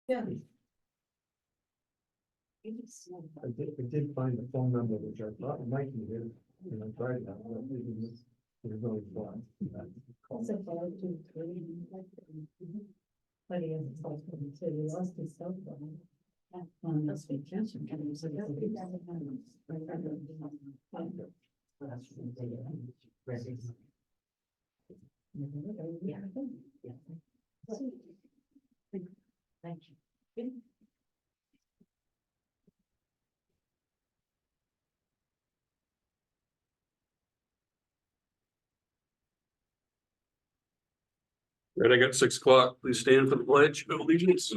Yeah. I did find the phone number, which I thought might be here, and I tried that, but it was really fun. But he has a cell phone too, he lost his cell phone. That's vacation. And he was like, "Oh, he doesn't have it." Yeah. Thank you. Right, I got 6 o'clock. Please stand for the pledge of allegiance.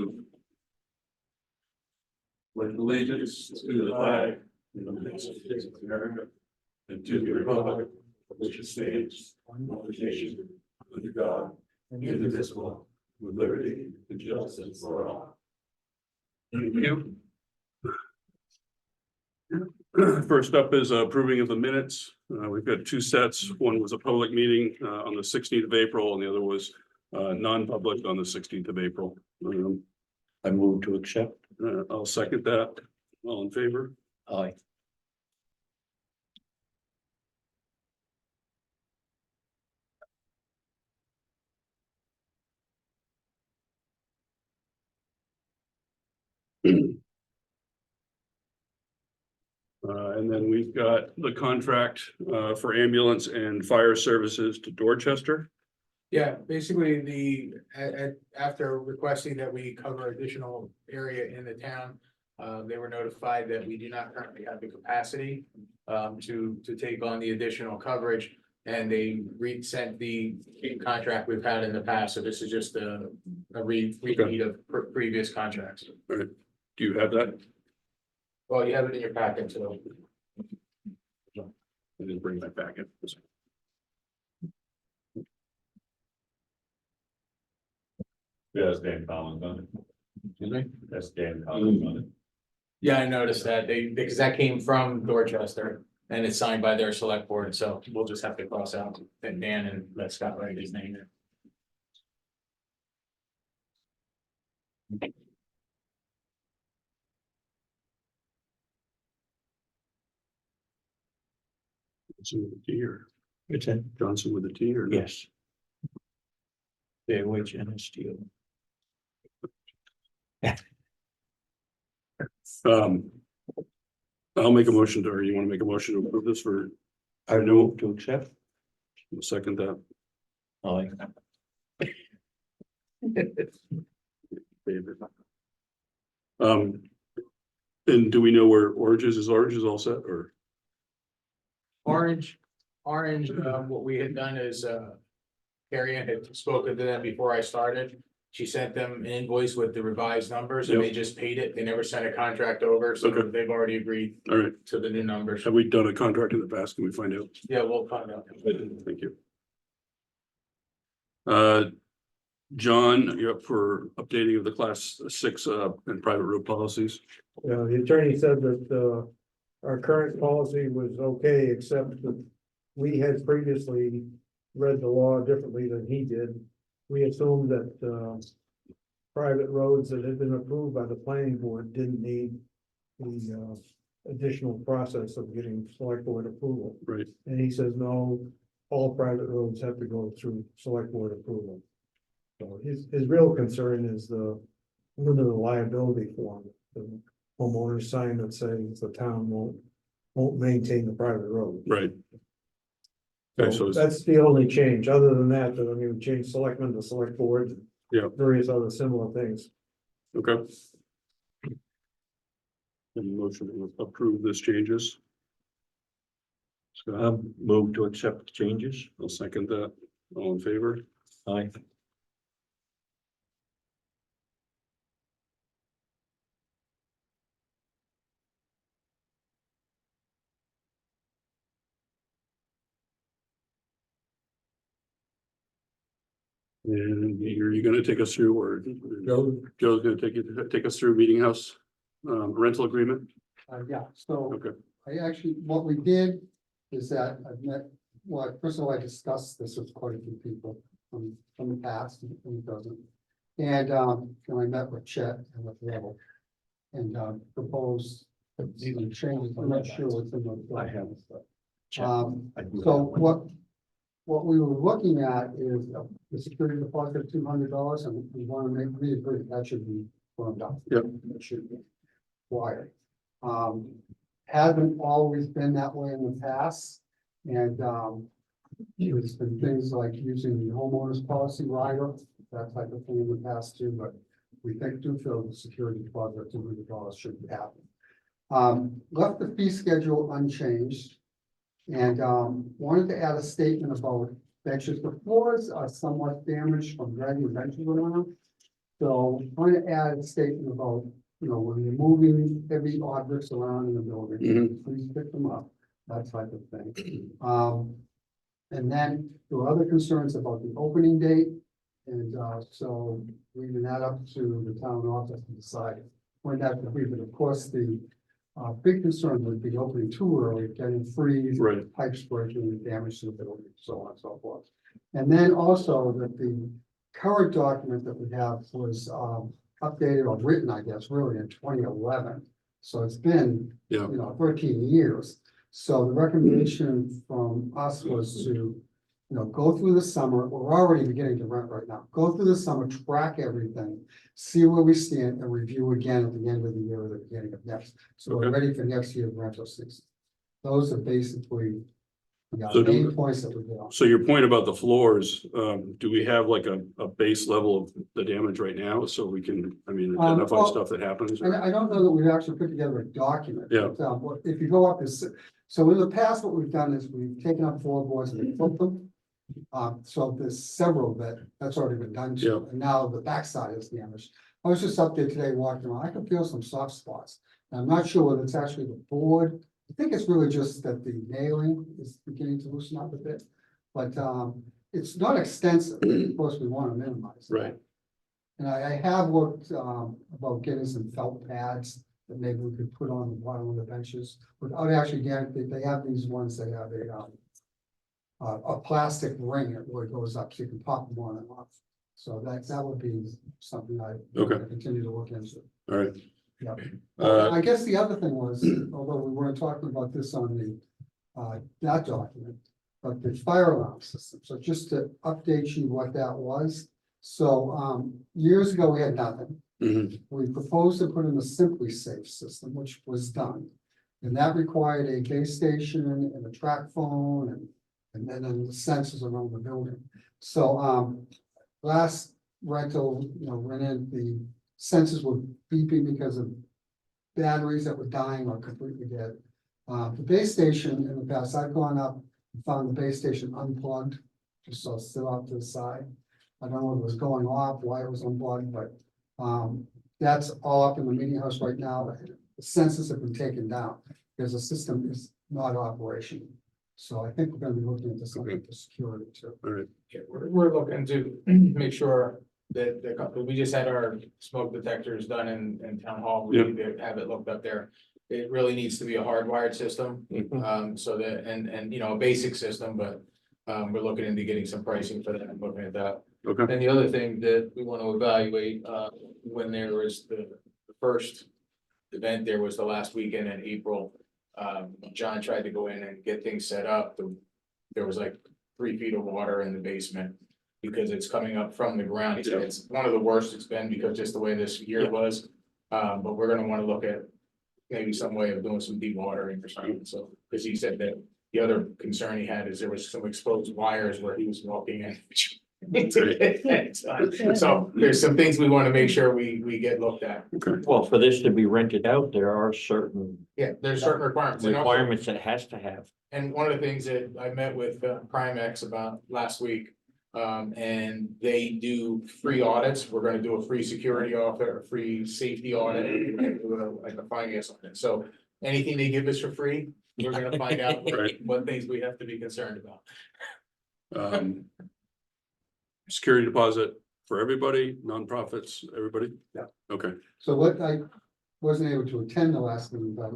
Pledge allegiance to the flag of the United States of America and to the republic for which it stands, one nation, under God, indivisible, with liberty and justice for all. Thank you. First up is approving of the minutes. We've got 2 sets. One was a public meeting on the 16th of April, and the other was non-public on the 16th of April. I move to accept. I'll second that. All in favor? Aye. And then we've got the contract for ambulance and fire services to Dorchester. Yeah, basically after requesting that we cover additional area in the town. They were notified that we do not currently have the capacity to take on the additional coverage. And they resent the contract we've had in the past, so this is just a repeat of previous contracts. Do you have that? Well, you have it in your packet, so. I didn't bring that back in. Yeah, that's Dan Collins on it. Excuse me? That's Dan Collins on it. Yeah, I noticed that because that came from Dorchester and it's signed by their select board, so we'll just have to cross out that Dan and let Scott write his name there. Johnson with a T or It's a, Johnson with a T or? no? yes. Fairway and steel. I'll make a motion to, or you want to make a motion to approve this for, I move to accept. second that? Aye. David. And do we know where Orange is? Is Orange all set or? Orange, what we had done is, Carrie Ann had spoken to them before I started. She sent them an invoice with the revised numbers and they just paid it. They never sent a contract over, so Okay. they've already agreed All right. to the new numbers. Have we done a contract in the past? Can we find out? Yeah, we'll find out. Thank you. John, you're up for updating of the class 6 and private road policies. The attorney said that, our current policy was okay, except that we had previously read the law differently than he did. We assumed that, private roads that had been approved by the planning board didn't need the, additional process of getting select board approval. Right. And he says, no, all private roads have to go through select board approval. So his real concern is the limited liability form, the homeowners sign that says the town won't maintain the private road. Right. Okay, so So that's the only change. Other than that, I mean, we changed selectmen to select board. Yeah. Various other similar things. okay. And motion to approve this changes. Scott, Move to accept changes. I'll second that. All in favor? Aye. And are you gonna take us through or Joe's gonna take us through meeting house rental agreement? Yeah, so Okay, I actually, what we did is that I've met, well, first of all, I discussed this with quite a few people from the past and present. And, I met with Chet and with Rebel. And, proposed some changes, I'm not sure what's in the. I have. So what we were looking at is the security deposit of $200, and we want to make, we agree that should be firmed up. Yep. It should be required. Hasn't always been that way in the past, and, there's been things like using the homeowners policy rider, that type of thing in the past too, but we do feel the security deposit of $200 should happen. Left the fee schedule unchanged. And wanted to add a statement about benches. The floors are somewhat damaged from dragging the benches around. So I want to add a statement about, when you're moving heavy objects around in the building, please pick them up, that type of thing. And then there were other concerns about the opening date. And so leaving that up to the town office to decide when that would be. But of course, the big concern would be opening too early, getting freeze, Right. pipes breaking, and damage to the building, so on and so forth. And then also that the current document that we have was updated or written, I guess, really in 2011. So it's been, 13 years. So the recommendation from us was to, go through the summer. We're already beginning to rent right now. Go through the summer, track everything, see where we stand, and review again at the end of the year or the beginning of next. So we're ready for next year's rental season. Those are basically So the main points that we did on. So your point about the floors, do we have like a base level of the damage right now, so we can, identify well, stuff that happens? And I don't know that we've actually put together a document. Yeah. But, if you go up this, so in the past, what we've done is we've taken up floorboards and we flipped them. So there's several that's already been done to, Yeah. and now the backside is damaged. I was just up there today walking around, I can feel some soft spots. And I'm not sure whether it's actually the board. I think it's really just that the nailing is beginning to loosen up a bit. But it's not extensive, of course, we want to minimize that. Right. And I have looked about getting some felt pads that maybe we could put on the bottom of the benches. Without actually getting, they have these ones that have a plastic ring that really goes up, so you can pop them on and off. So that would be something I Okay. continue to look into. All right. Yeah. Uh, I guess the other thing was, although we weren't talking about this on the that document, but the fire alarm system. So just to update you what that was. So years ago, we had nothing. mhm, We proposed to put in a Simply Safe system, which was done. And that required a base station and a track phone and then the sensors around the building. So last rental, went in, the sensors were beeping because of batteries that were dying or completely dead. The base station in the past, I've gone up and found the base station unplugged, just so it's still out to the side. I don't know what was going off, why it was unplugged, but that's all up in the meeting house right now. The sensors have been taken down because the system is not operational. So I think we're gonna be looking into something for security too. all right, Yeah, we're looking to make sure that we just had our smoke detectors done in town hall. We Yep. need to have it looked up there. It really needs to be a hardwired system, mhm, so that, and a basic system, but we're looking into getting some pricing for that and looking at that. okay, And the other thing that we want to evaluate, when there was the first event, there was the last weekend in April. John tried to go in and get things set up. There was like 3 feet of water in the basement because it's coming up from the ground. He said it's one of the worst it's been because just the way this year was. But we're gonna want to look at maybe some way of doing some dewatering or something. So, because he said that the other concern he had is there was some exposed wires where he was walking in. So there's some things we want to make sure we get looked at. okay, Well, for this to be rented out, there are certain Yeah, there's certain requirements. And also- requirements that it has to have. And one of the things that I met with Primex about last week, and they do free audits. We're gonna do a free security audit, a free safety audit, and do like a finance audit. So anything they give us for free, we're gonna find out Right. what things we have to be concerned about. security deposit for everybody, nonprofits, everybody? Yeah. Okay, So what I wasn't able to attend the last meeting, but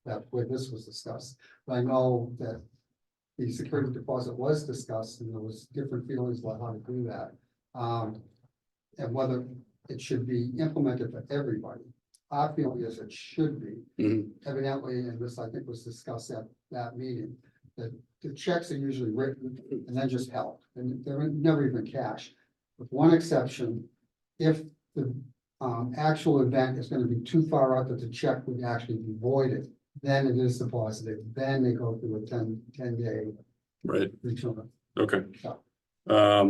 that where this was discussed, but I know that the security deposit was discussed and there was different feelings about how to do that. And whether it should be implemented for everybody. Our feeling is it should be. Mhm. Evidently, and this I think was discussed at that meeting, that the checks are usually written and then just held, and they're never even cash. With one exception, if the actual event is gonna be too far out that the check would actually be voided, then it is deposited, then they go through a 10-day Right, return. okay. Yeah.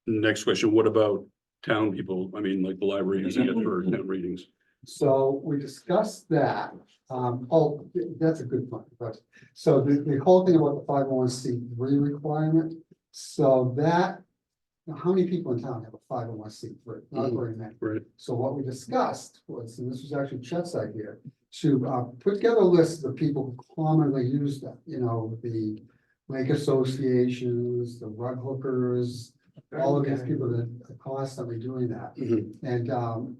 Next question, what about town people? I mean, like the library using it for town readings? So we discussed that. That's a good point, but so the whole thing about the 501c3 requirement. So that, how many people in town have a 501c3? Not very many. Right, So what we discussed was, and this was actually Chet's idea, to put together a list of people who commonly use that, you know, the lake associations, the rug hookers, all of these people that are constantly doing that. Mhm.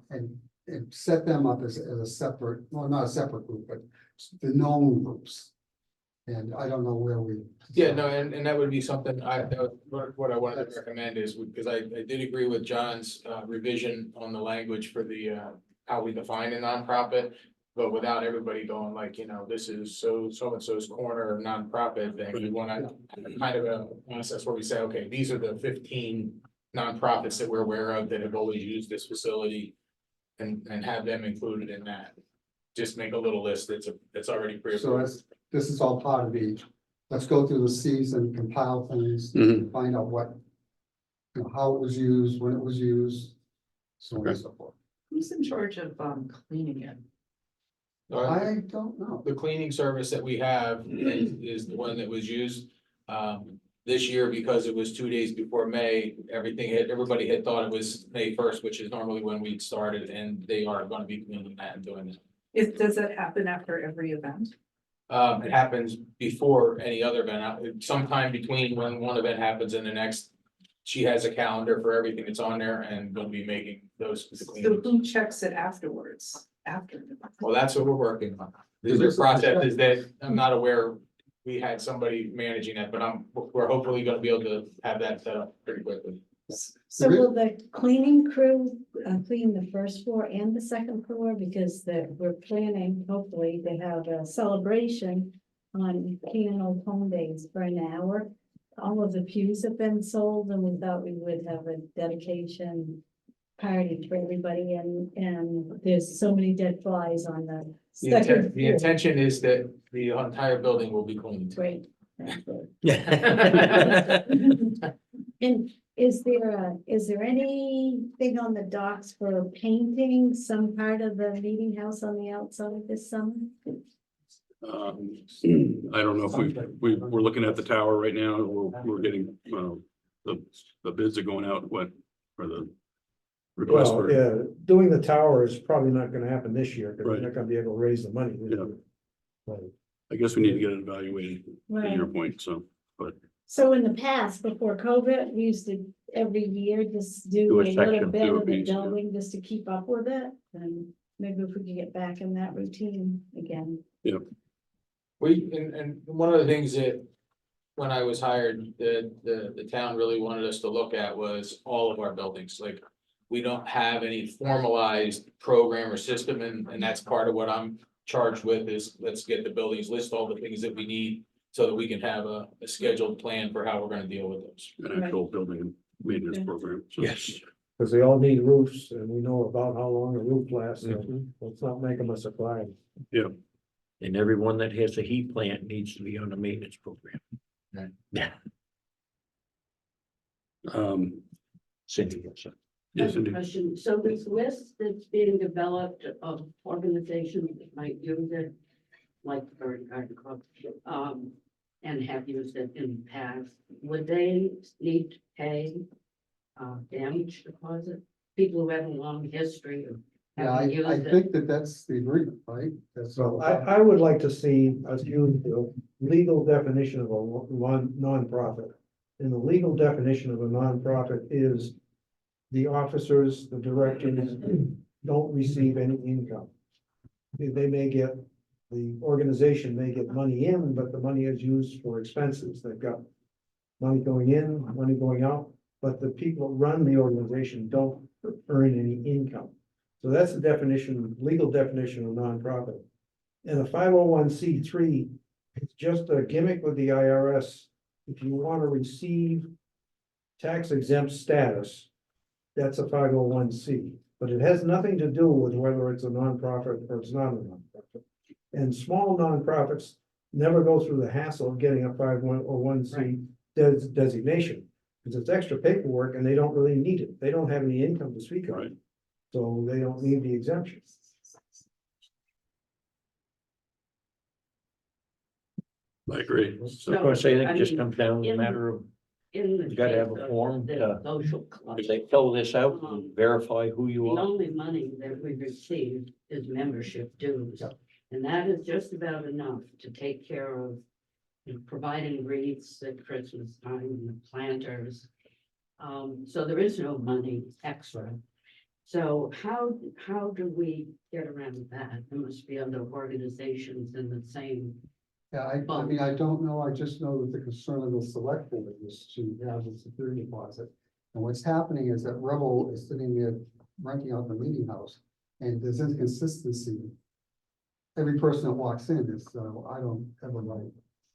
And set them up as a separate, well, not a separate group, but the known groups. And I don't know where we. Yeah, no, and that would be something what I wanted to recommend is, because I did agree with John's revision on the language for the how we define a nonprofit. But without everybody going like, you know, this is so-and-so's corner of nonprofit, then we wanna kind of a process where we say, okay, these are the 15 nonprofits that we're aware of that have always used this facility. And have them included in that. Just make a little list that's already So pre-approved. this is all part of the, let's go through the season, compile things, Mhm. find out what. You know, how it was used, when it was used, so on and so forth. Who's in charge of cleaning it? I don't know. The cleaning service that we have is the one that was used. This year, because it was 2 days before May, everybody had thought it was May 1st, which is normally when we started, and they are gonna be cleaning that and doing it. Does it happen after every event? It happens before any other event, sometime between when one event happens and the next. She has a calendar for everything that's on there and gonna be making those. So who checks it afterwards, after? the event? Well, that's what we're working on. Is There's this- a process is that I'm not aware we had somebody managing that, but we're hopefully gonna be able to have that set up pretty quickly. So will the cleaning crew clean the first floor and the second floor? Because we're planning hopefully to have a celebration on King and Old Home Days for an hour. All of the pews have been sold and we thought we would have a dedication party for everybody and there's so many dead flies on the second The floor. intention is that the entire building will be cleaned. Great. Yeah. And is there anything on the docks for painting some part of the meeting house on the outside this summer? I don't know if we're looking at the tower right now, we're getting, the bids are going out, what, for the request Well, for, yeah, doing the tower is probably not gonna happen this year, because we're Right. not gonna be able to raise the money. this Yeah. year. Right. I guess we need to get it evaluated, to your Right. point, so. So in the past, before COVID, we used to every year just Do do a a little section, bit do a of the piece, yeah. building just to keep up with it. And maybe if we could get back in that routine again. And one of the things that, when I was hired, the town really wanted us to look at was all of our buildings, like. We don't have any formalized program or system, and that's part of what I'm charged with is, let's get the buildings, list all the things that we need. So that we can have a scheduled plan for how we're gonna deal with those. An actual building and maintenance Okay. program. So- Yes. Because they all need roofs, and we know about how long a roof lasts, so Mhm. let's not make them a surprise. And everyone that has a heat plant needs to be on a maintenance program. Right. Yeah, Cindy, yes, sir. Yes, indeed. Question, so this list that's being developed of organizations that might use it, like the Bird Garden Club, and have used it in the past, would they need to pay damage deposit? People who have a long history of Yeah, having I used it. think that's the agreement, right? That's So I would like to see us use the legal definition of a nonprofit. And the legal definition of a nonprofit is the officers, the directors don't receive any income. They may get, the organization may get money in, but the money is used for expenses. They've got money going in, money going out, but the people who run the organization don't earn any income. So that's the definition, legal definition of nonprofit. And a 501c3, it's just a gimmick with the IRS. If you want to receive tax exempt status, that's a 501c, but it has nothing to do with whether it's a nonprofit or it's not a nonprofit. And small nonprofits never go through the hassle of getting a 501c designation, because it's extra paperwork and they don't really need it. They don't have any income to speak of. Right. So they don't need the exemption. I agree. Of So, course, I think I it just mean, comes down to a in- matter of, In the You gotta have a case of form the to- social club, if they fill this out, and verify who you the are. only money that we receive is membership dues. And that is just about enough to take care of providing wreaths at Christmas time and the planters. So there is no money extra. So how do we get around that? There must be other organizations in the same. Yeah, I mean, I don't know, I just know that the concern of the select board is to have a security deposit. And what's happening is that Rebel is sitting there renting out the meeting house, and there's inconsistency. Every person that walks in is, I don't have a right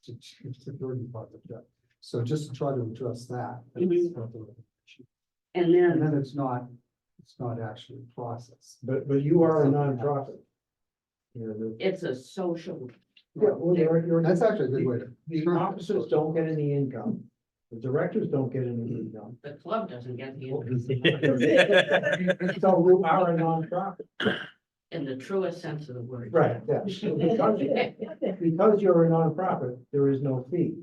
to security deposit yet. So just to try to address that. Mhm. And And then, then it's not actually processed. But you are a nonprofit. You know, it's a social. That's actually a good way to. the officers don't get any income. The directors don't get any income. The club doesn't get the income So you are a nonprofit. in the truest sense of the word. Right, yes. Because you're a nonprofit, there is no fee.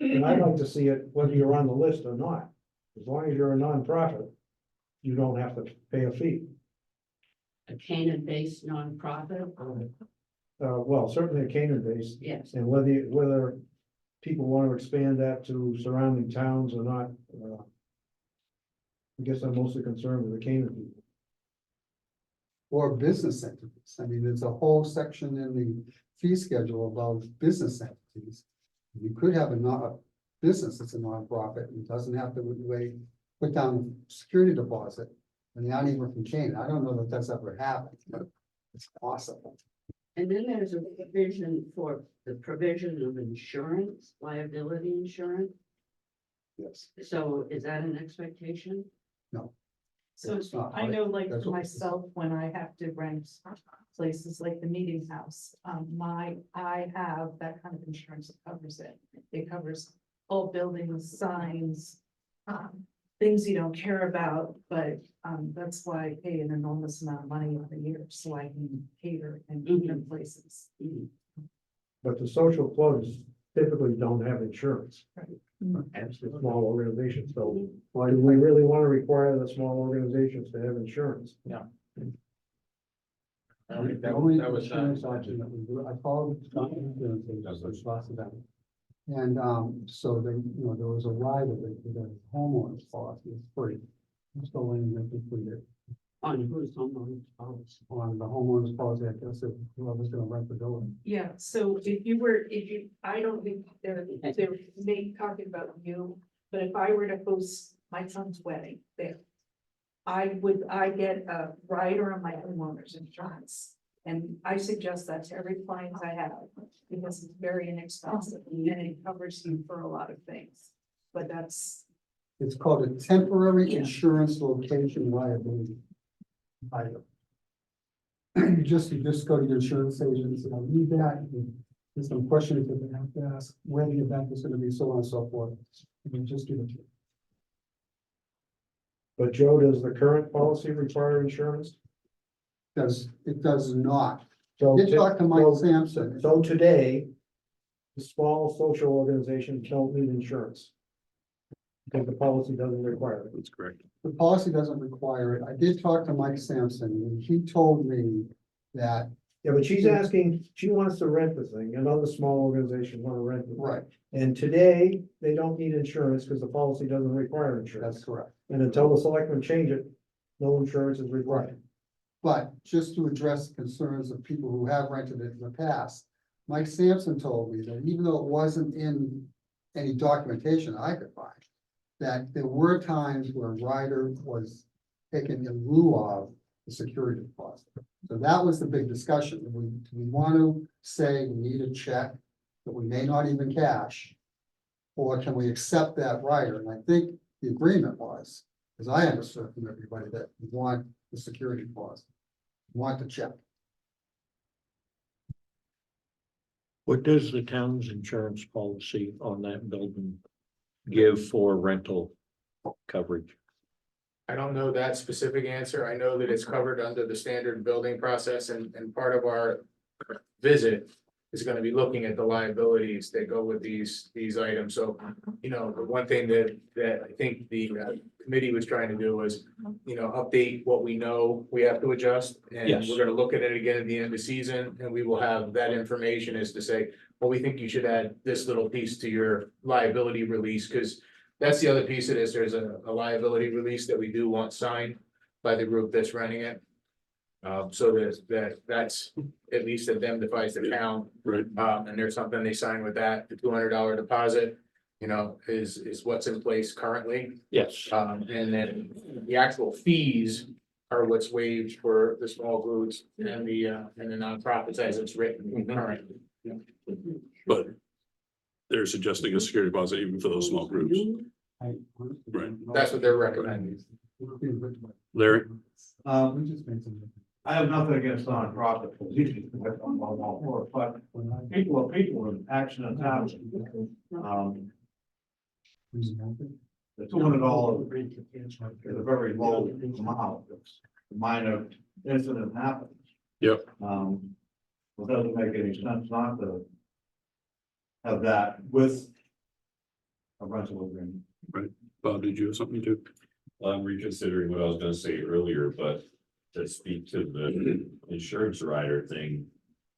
And I'd like to see it whether you're on the list or not. As long as you're a nonprofit, you don't have to pay a fee. A Canaan-based nonprofit, or, Well, certainly a Canaan base, yes, and whether people want to expand that to surrounding towns or not. I guess I'm mostly concerned with the Canaan people. Or business entities. I mean, there's a whole section in the fee schedule about business entities. You could have a business that's a nonprofit and doesn't have to put down a security deposit. And they aren't even from Canaan. I don't know that that's ever happened, but it's possible. and then there's a provision for the provision of insurance, liability insurance. Yes. So is that an expectation? So It's not. I know, like, That's for what this is. myself, when I have to rent places like the meeting house, I have that kind of insurance that covers it. It covers all buildings, signs, things you don't care about, but, that's why I pay an enormous amount of money every year, so I can cater and keep in places. But the social clubs typically don't have insurance. Absolutely. Small organizations, so why do we really want to require the small organizations to have insurance? The only insurance option that we do, I called. Which lost them. And, so they, there was a rider that the homeowners policy is free. Let's go in and make it free there. On whose homeowner's policy? On the homeowners policy, I guess, if whoever's gonna rent the building. Yeah, so I don't think they're maybe talking about you, but if I were to host my son's wedding there. I get a rider on my homeowner's insurance, and I suggest that to every client I have, because it's very inexpensive, and it covers you for a lot of things. But that's, It's called a temporary Yeah. insurance location liability item. You just go to your insurance agent, and read that, and there's some questions that they have to ask, when the event is gonna be, so on and so forth. You can just give it to you. But Joe, does the current policy require insurance? It does not. So Did talk to Mike so- Sampson. So today, the small social organizations don't need insurance. Because the policy doesn't require it. that's correct. The policy doesn't require it. I did talk to Mike Sampson, and he told me that, Yeah, but she's asking, she wants to rent the thing, another small organization want to rent it. right, And today, they don't need insurance because the policy doesn't require that's insurance. correct. And until the selectmen change it, no insurance is required. But just to address concerns of people who have rented it in the past, Mike Sampson told me that even though it wasn't in any documentation I could find, that there were times where a rider was taken in lieu of the security deposit. So that was the big discussion. Do we want to say we need a check that we may not even cash? Or can we accept that rider? And I think the agreement was, as I understood from everybody, that we want the security deposit. We want the check. What does the town's insurance policy on that building give for rental coverage? I don't know that specific answer. I know that it's covered under the standard building process and part of our visit is gonna be looking at the liabilities that go with these items. So, you know, the one thing that I think the committee was trying to do was, you know, update what we know we have to adjust. And Yes. we're gonna look at it again at the end of season, and we will have that information as to say, well, we think you should add this little piece to your liability release, because that's the other piece of this. There's a liability release that we do want signed by the group that's running it. So that's at least indemnifies the town. Right. And there's something they sign with that, the $200 deposit, you know, is what's in place currently. Yes, And then the actual fees are what's waived for the small groups and the nonprofits as it's written currently. But they're suggesting a security deposit even for those small groups. Right. That's what they're recommending. Larry? We just made some. I have nothing against nonprofit positions, but people are people in action and town. The $200 is a very low amount. A minor incident happens. Yep. It doesn't make any sense not to have that with a rental agreement. Bob, did you have something to? I'm reconsidering what I was gonna say earlier, but to speak to the insurance rider thing.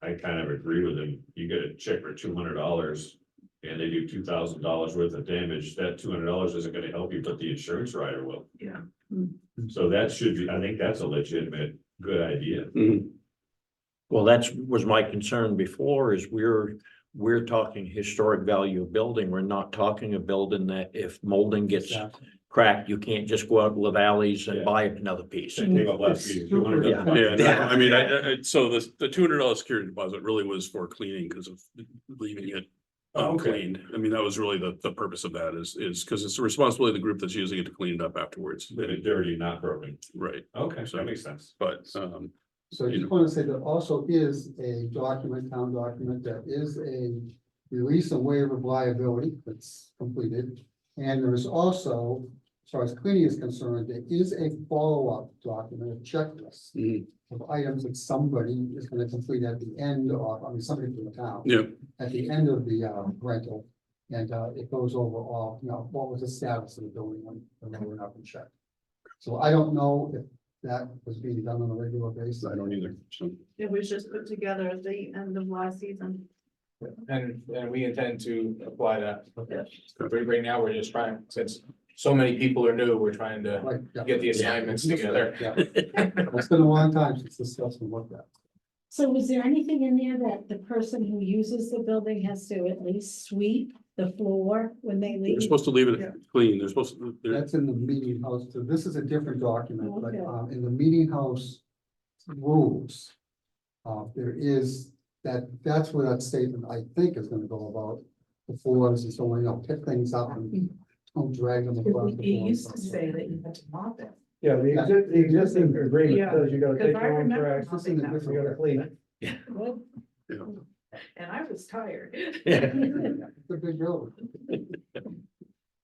I kind of agree with him. You get a check for $200 and they do $2,000 worth of damage. That $200 isn't gonna help you, but the insurance rider will. Yeah. So that should be, I think that's a legitimate, good idea. well, was my concern before is we're talking historic value of building. We're not talking a building that if molding gets cracked, you can't just go out to the valleys and Yeah. buy another piece. They take up less fee, $200. Yeah, no, I mean, so the $200 security deposit really was for cleaning because of leaving it uncleaned. I mean, that was really the purpose of that is because it's the responsibility of the group that's using it to clean it up afterwards. But it's dirty, not broken. Right, Okay, So- that makes sense. but, So I just want to say there also is a town document that is a release and waiver of liability that's completed. And there is also, as far as cleaning is concerned, there is a follow-up document, a checklist Mhm. of items that somebody is going to complete at the end of, somebody from the town. yeah, At the end of the rental. And it goes over all, what was the status of the building when they were up and checked. So I don't know if that was being done on a regular basis. I don't either, so. It was just put together at the end of last season. And we intend to apply that. Yeah. Right now, we're just trying, since so many people are new, we're trying to Right, yeah. get the assignments together. Yeah. It's been a long time since this stuff's been looked at. So was there anything in there that the person who uses the building has to at least sweep the floor when they They're leave? supposed to leave Yeah. it clean. They're supposed to, That's in the meeting house, so this is a different document, but Okay. in the meeting house rules. There is, that's where that statement, I think, is gonna go about the floors and so on, pick things up and don't drag them across. the It floor. used to say that you had to mop it. Yeah, the existing agreement Yeah, says you gotta because take I your own remember trash, mopping that you gotta clean it. Well, Yeah. and I was tired. It's a big building.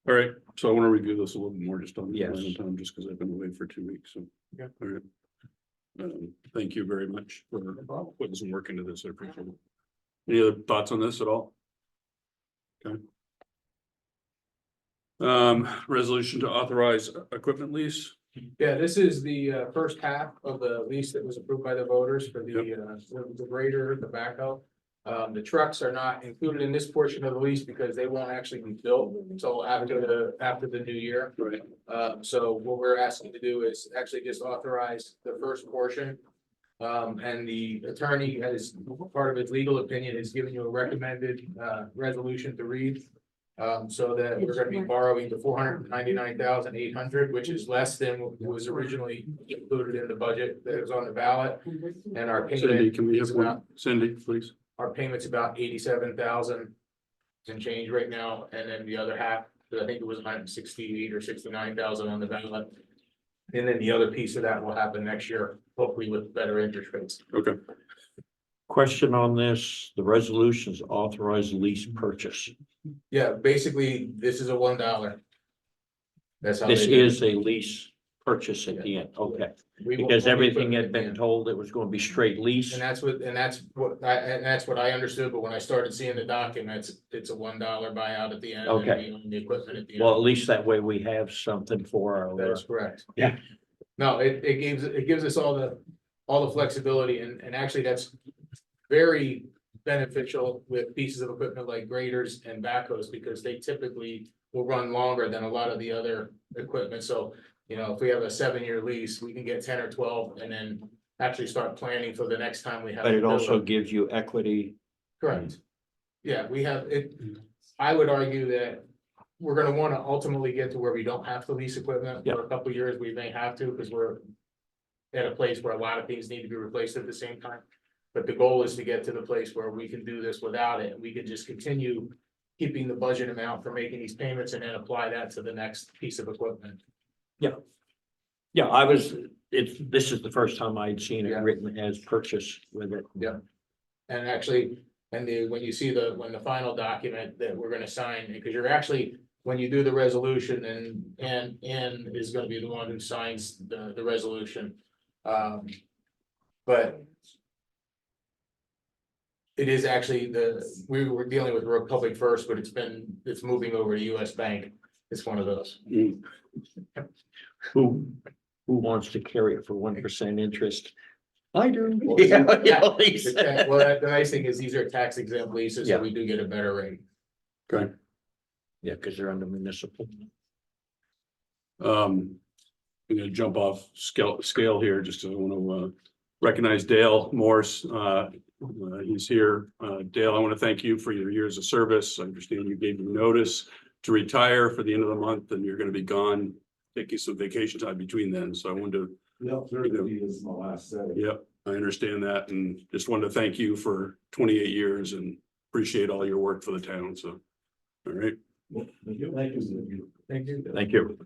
all right, so I want to review this a little bit more just on the Yes. random time, just because I've been away for 2 weeks, so. Yeah. All right. Thank you very much for putting some work into this. I appreciate it. Any other thoughts on this at all? Okay. Resolution to authorize equipment lease. Yeah, this is the first half of the lease that was approved by the voters for the grader, the backhoe. The trucks are not included in this portion of the lease because they won't actually be built until after the new year. Right. So what we're asking to do is actually just authorize the first portion. And the attorney, as part of his legal opinion, has given you a recommended resolution to read. So that we're gonna be borrowing the 499,800, which is less than what was originally included in the budget that was on the ballot. And our Cindy, payment can we is have one? about, Cindy, please. our payment's about 87,000 and change right now, and then the other half, I think it was 168 or 69,000 on the ballot. And then the other piece of that will happen next year, hopefully with better interest rates. Okay. Question on this, the resolutions authorize lease purchase. Yeah, basically, this is a $1. That's how. This they do it. is a lease purchase at the end, okay, We will because own the everything equipment had at the been end. told it was gonna be straight lease. And that's what I understood, but when I started seeing the documents, it's a $1 buyout at the end. and Okay. we own the equipment at the end. Well, at least that way we have something for That our, is correct. Yeah. No, it gives us all the flexibility, and actually that's very beneficial with pieces of equipment like graders and backhoes, because they typically will run longer than a lot of the other equipment. So, you know, if we have a 7-year lease, we can get 10 or 12 and then actually start planning for the next time we have. but to it do also gives you equity. Correct. Yeah, we have it. I would argue that we're gonna wanna ultimately get to where we don't have to lease equipment for a couple of years. We may have to, because we're at a place where a lot of things need to be replaced at the same time. But the goal is to get to the place where we can do this without it, and we can just continue keeping the budget amount for making these payments and then apply that to the next piece of equipment. Yeah, this is the first time I'd seen it Yeah. written as purchase with it. And actually, when you see when the final document that we're gonna sign, because you're actually, when you do the resolution, and is gonna be the one who signs the resolution. But it is actually we were dealing with Republic First, but it's moving over to US Bank. It's one of those. Who wants to carry it for 1% interest? I do. Yeah, Yeah, The Lisa. the nice thing is these are tax exempt leases, so Yeah. we do get a better rate. Yeah, because they're under municipal. I'm gonna jump off scale here, just I want to recognize Dale Morse. He's here. Dale, I want to thank you for your years of service. I understand you gave me notice to retire for the end of the month, and you're gonna be gone, taking some vacation time between then, so I wanted to. Yeah, Thursday is my last day. Yep, I understand that, and just wanted to thank you for 28 years and appreciate all your work for the town, so. All right. Thank you. Thank you. Thank you.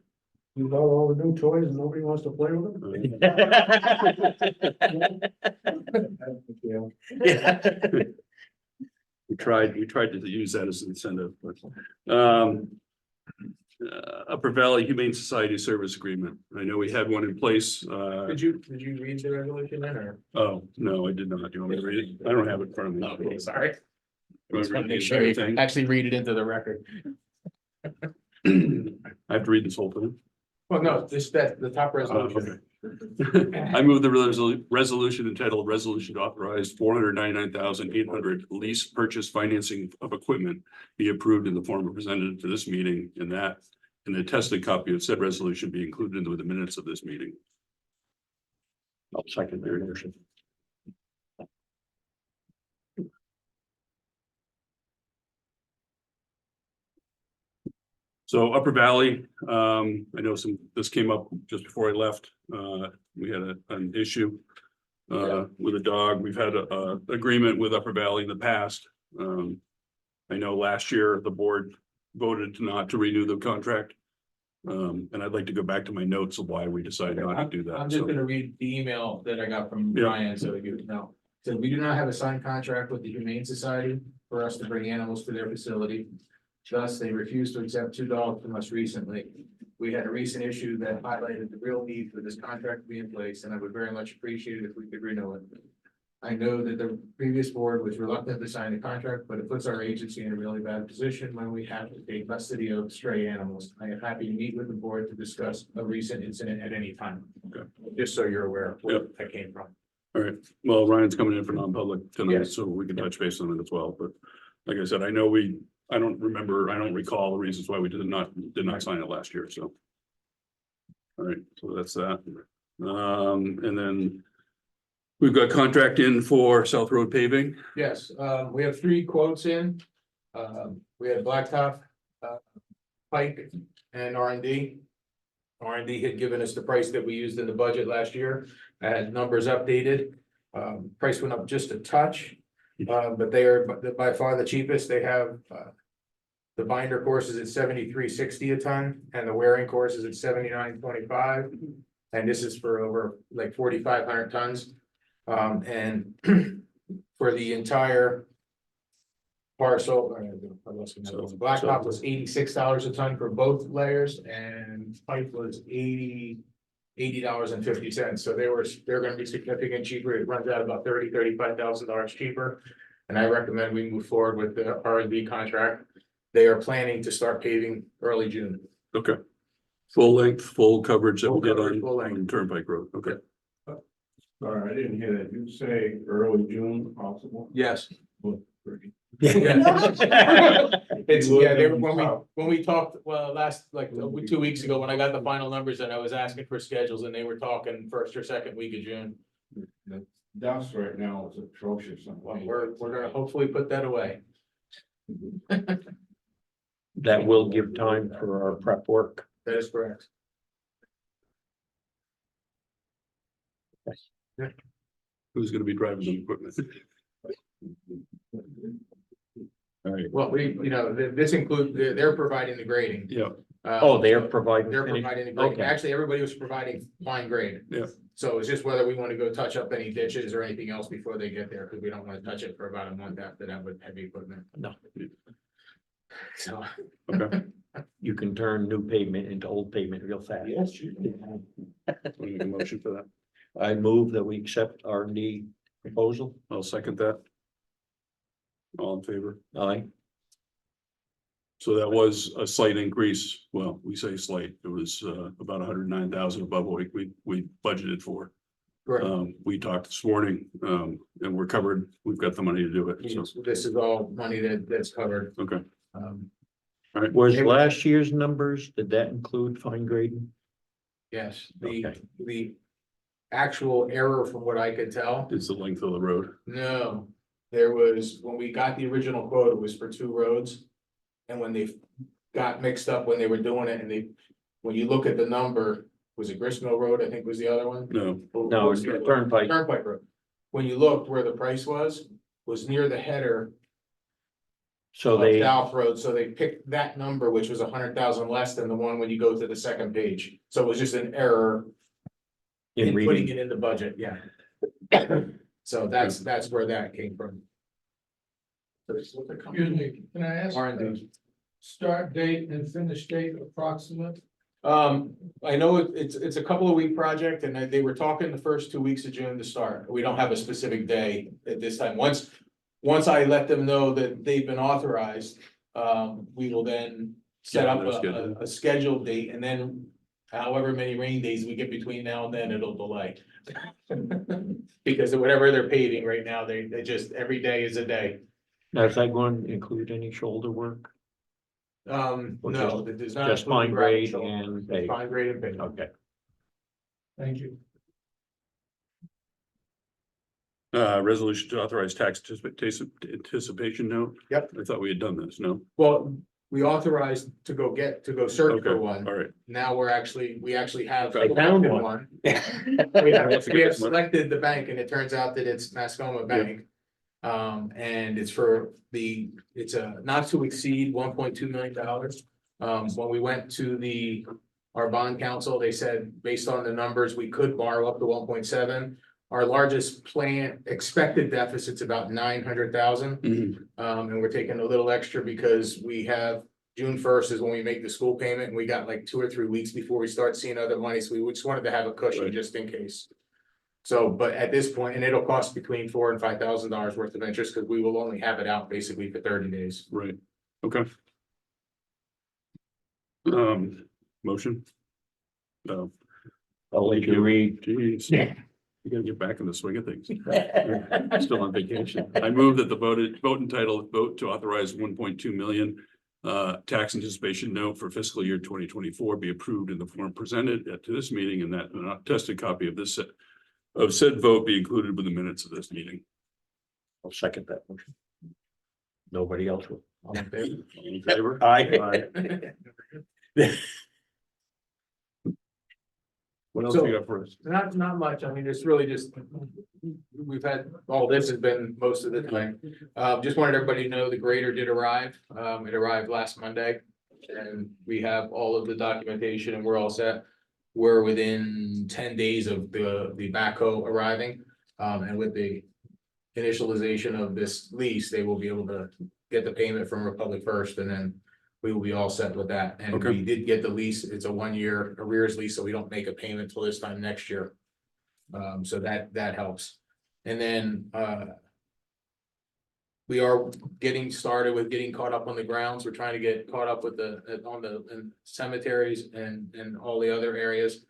You got all the new toys and nobody wants to play with them? We tried to use that as an incentive, but, Upper Valley Humane Society Service Agreement. I know we had one in place, Did you read the resolution then, or? oh, no, I did not. Do you want me to read it? I don't have it in front of me. Okay, sorry. You want Just me want to to read make sure you everything? actually read it into the record. I have to read this whole thing. Well, no, the top Oh, resolution. I move the resolution entitled Resolution to Authorize 499,800 lease purchase financing of equipment be approved in the form presented to this meeting, and that an attested copy of said resolution be included with the minutes of this meeting. I'll second your motion. So Upper Valley, I know this came up just before I left. We had an issue with a dog. We've had a agreement with Upper Valley in the past. I know last year the board voted not to renew the contract. And I'd like to go back to my notes of why we decided not to do that. I'm just So, gonna read the email that I got from Yeah. Ryan, so you know. So we do not have a signed contract with the Humane Society for us to bring animals to their facility. Thus, they refused to accept 2 dogs from us recently. We had a recent issue that highlighted the real need for this contract to be in place, and I would very much appreciate it if we could renew it. I know that the previous board was reluctant to sign the contract, but it puts our agency in a really bad position when we have to take custody of stray animals. I am happy to meet with the board to discuss a recent incident at any time. Okay. Just so you're aware of where that came from. all right, well, Ryan's coming in for non-public tonight, Yes. so we can touch base on it as well, but like I said, I don't recall the reasons why we did not sign it last year, so. All right, so that's that. And then we've got contract in for South Road paving. Yes, we have 3 quotes in. We had Blacktop, Pike and R&D. R&D had given us the price that we used in the budget last year, and numbers updated. Price went up just a touch, but they are by far the cheapest. They have, the binder course is at $73.60 a ton, and the wearing course is at $79.25. And this is for over like 4,500 tons. And for the entire parcel, Blacktop was $86 a ton for both layers, and Pipe was $80.50. So they're gonna be significant cheaper. It runs out about $35,000 cheaper. And I recommend we move forward with the R&D contract. They are planning to start paving early June. Okay. Full length, full coverage that we Full did coverage, full length. on Turnpike Road, okay. Sorry, I didn't hear that. Did you say early June possible? Yes. Yeah. It's, when we talked, well, last, like, 2 weeks ago, when I got the final numbers and I was asking for schedules, and they were talking first or second week of June. The dust right now is atrocious. Well, we're gonna hopefully put that away. That will give time for our prep work. That is correct. Who's gonna be driving the equipment? All right, Well, this includes, they're providing the grading. yeah, Oh, they are providing. They're any- providing the grading. Okay. Actually, everybody was providing fine grade. Yeah. So it's just whether we want to go touch up any ditches or anything else before they get there, because we don't want to touch it for about a month after that with heavy equipment. No. So. okay. You can turn new pavement into old pavement real fast. Yes, you can. We need a motion for that. I move that we accept R&D proposal. I'll second that. All in favor? Aye. So that was a slight increase. Well, we say slight. It was about 109,000 above what we budgeted for. Correct. We talked this morning, and we're covered. We've got the money to do it. So, This is all money that's covered. okay. Was It was- last year's numbers, did that include fine grading? Yes, Okay. the actual error from what I could tell, It's the length of the road. no. There was, when we got the original quote, it was for 2 roads. And when they got mixed up when they were doing it, and when you look at the number, was it Gristmill Road, I think was the other one? No, No, it's Turnpike. Turnpike Road. When you looked where the price was near the header So of they, South Road, so they picked that number, which was 100,000 less than the one when you go to the second page. So it was just an error in in putting reading, it in the budget, yeah. So that's where that came from. Excuse me, can I ask? R&D. Start date and finish date approximate? I know it's a couple of week project, and they were talking the first 2 weeks of June to start. We don't have a specific day at this time. Once I let them know that they've been authorized, we will then set Yeah, up no schedule. a scheduled date, and then however many rain days we get between now and then, it'll delay. Because of whatever they're paving right now, they just, every day is a day. now is that going to include any shoulder work? Or No, it does not. Just include fine gravel grade shoulder. and pave? Fine grade and paving. Okay. Thank you. resolution to authorize tax anticipation note. Yep. I thought we had done this, no? Well, we authorized to go search Okay, for one. all right. Now we actually have. I found selected one. We have selected the bank, and it turns out that it's Mascoma Bank. And it's it's a not to exceed $1.2 million. When we went to our bond council, they said, based on the numbers, we could borrow up to 1.7. Our largest expected deficit's about 900,000. Mhm. And we're taking a little extra because we have June 1st is when we make the school payment, and we got like 2 or 3 weeks before we start seeing other money, so we just wanted to have a cushion Right. just in case. So, but at this point, and it'll cost between $4,000 and $5,000 worth of interest, because we will only have it out basically for 30 days. Right, okay. Motion? No, I'll let you read. geez. You gotta get back in the swing of things. Still on vacation. I move that the vote entitled vote to authorize 1.2 million tax anticipation note for fiscal year 2024 be approved in the form presented to this meeting, and that an attested copy of said vote be included with the minutes of this meeting. I'll second that motion. Nobody else will. All in favor? All in favor? Aye. What else So- you got for us? Not much, I mean, it's really just, we've had, all this has been most of the time. Just wanted everybody to know the grader did arrive, it arrived last Monday. And we have all of the documentation and we're all set. We're within 10 days of the backhoe arriving, and with the initialization of this lease, they will be able to get the payment from Republic First, and then we will be all set with that. And Okay. we did get the lease, it's a 1-year arrears lease, so we don't make a payment till this time next year. So that helps. And then, we are getting started with getting caught up on the grounds. We're trying to get caught up with in cemeteries and all the other areas.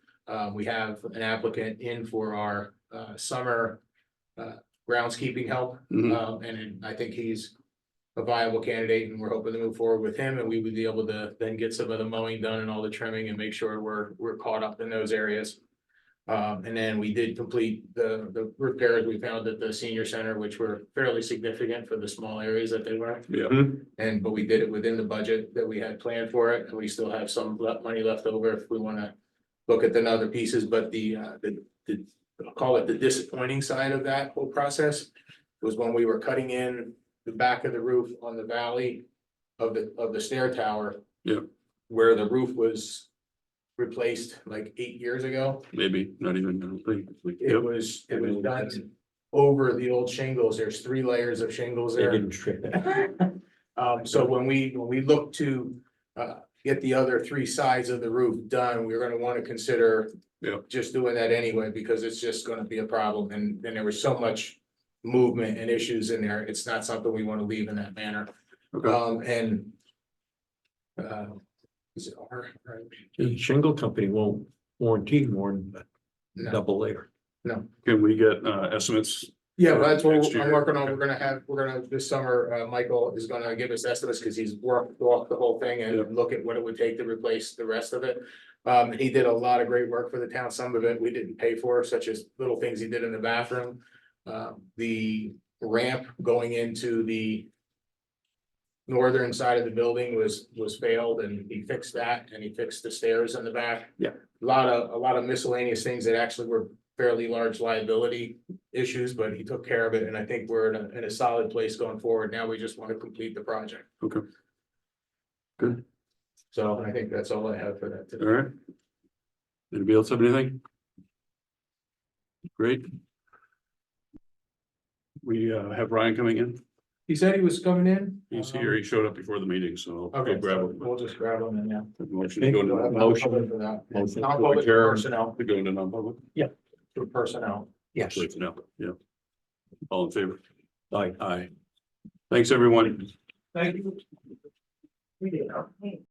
We have an applicant in for our, summer, groundskeeping help. Mhm. And I think he's a viable candidate, and we're hoping to move forward with him, and we would be able to then get some of the mowing done and all the trimming and make sure we're caught up in those areas. And then we did complete the repairs we found at the senior center, which were fairly significant for the small areas that they were. Yeah, But we did it within the budget that we had planned for it, and we still have some money left over if we wanna look at the other pieces, but I'll call it the disappointing side of that whole process was when we were cutting in the back of the roof on the valley of the stair tower. Yeah. Where the roof was replaced like 8 years ago. maybe, not even, I don't think. It was done over the old shingles. There's 3 layers of shingles They there. didn't strip it. So when we look to get the other 3 sides of the roof done, we're gonna wanna consider. Yeah. Just doing that anyway, because it's just gonna be a problem, and there was so much movement and issues in there. It's not something we wanna leave in that manner. Okay. Is it R? Right. The shingle company won't warranty more than No. double layer. Can we get estimates? Yeah, but that's what Next I'm year. working on. We're gonna, this summer, Michael is gonna give us estimates, cause he's worked off the whole thing Yeah. and look at what it would take to replace the rest of it. He did a lot of great work for the town. Some of it we didn't pay for, such as little things he did in the bathroom. The ramp going into the northern side of the building was failed, and he fixed that, and he fixed the stairs in the back. Yeah. A lot of miscellaneous things that actually were fairly large liability issues, but he took care of it, and I think we're in a solid place going forward. Now we just want to complete the project. Okay. Good. So I think that's all I have for that All today. right. Anybody else have anything? Great. We have Ryan coming in. He said he was coming in. He's here. He showed up before the meeting, so I'll Okay, go grab so him. we'll just grab him and now. Motion to go We'll have into Motion. for that. Motion to Non-public adjourn. personnel, to go into non-public. for personnel. Yes. Personnel, yeah. All in favor? Aye. Aye. Thanks, everyone. Thank you. We did.